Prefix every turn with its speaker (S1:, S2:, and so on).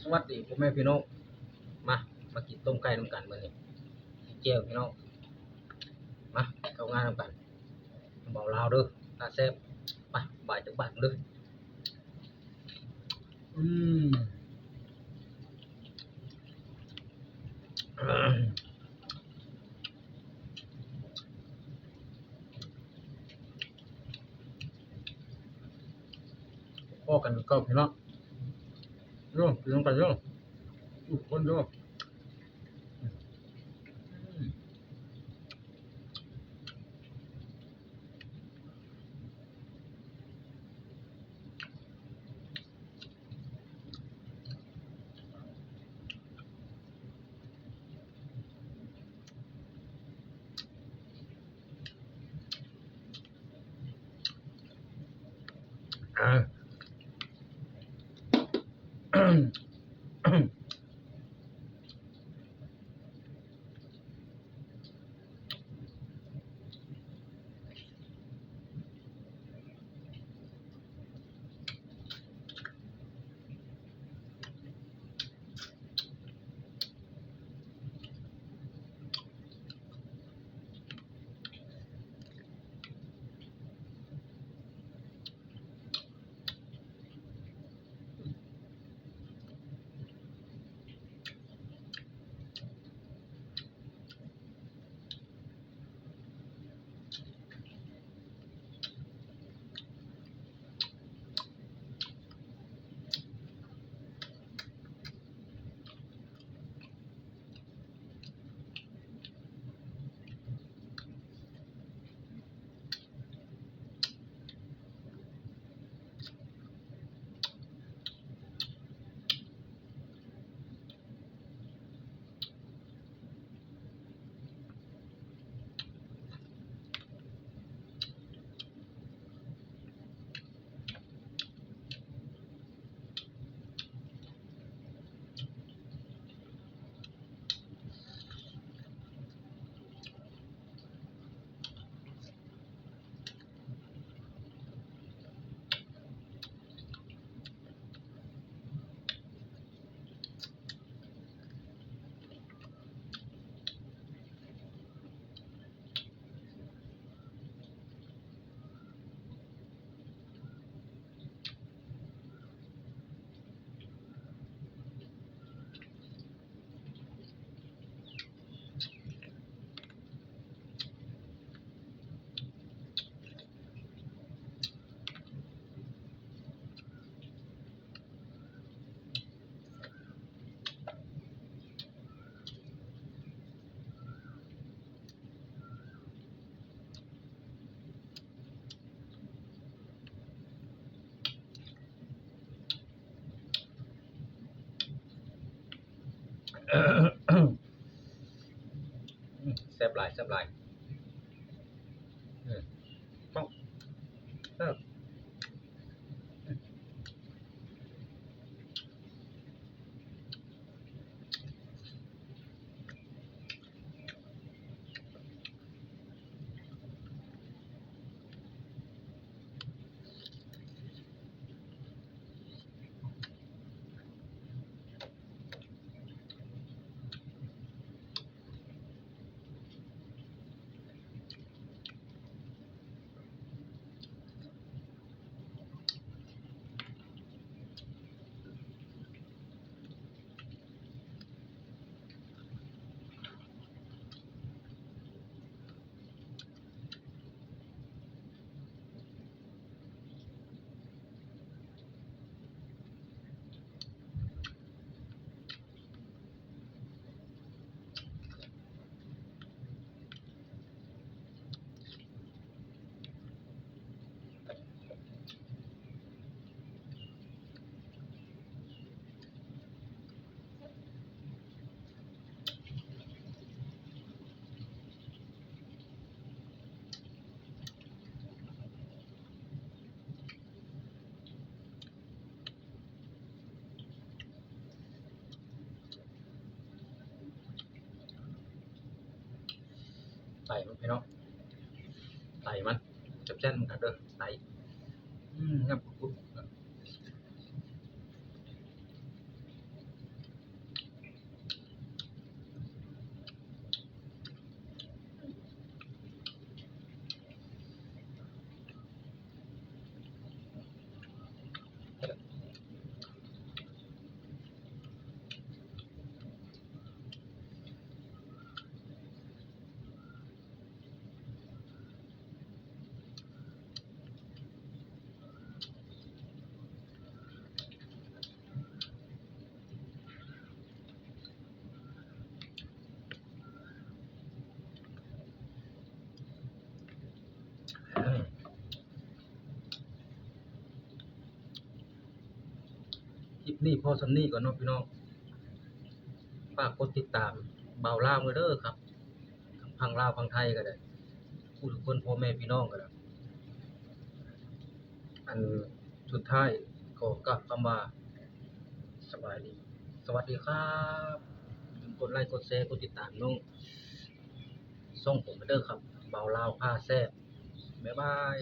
S1: สวัสดีพ่อแม่พี่น้องมากินต้มไก่น้ำกันมื้อนี้เจียวพี่น้องมาเข้างานน้ำกันเบาลาวเด้อตาแซ่บไปบ่ายจักบาทเด้ออืมพอกันก็พี่น้องโย่พี่น้องกันโย่ทุกคนโย่อ่าแซ่บหลายแซ่บหลายต้องเออไต่มันพี่น้องไต่มันจับเส้นมันกันเด้อไต่งับปุ๊บ อืมคลิปนี้พอสำนี้ก่อนเนาะพี่น้องฝากกดติดตามเบาล่าวมือเด้อครับทั้งพังลาวพังไทยก็ได้ผู้ทุกคนพ่อแม่พี่น้องก็ได้อันสุดท้ายขอกลับคำว่าสบายดีสวัสดีครับกดไลค์กดแชร์กดติดตามน้องส่งผมมาเด้อครับเบาลาวผ้าแซ่บบ๊ายบาย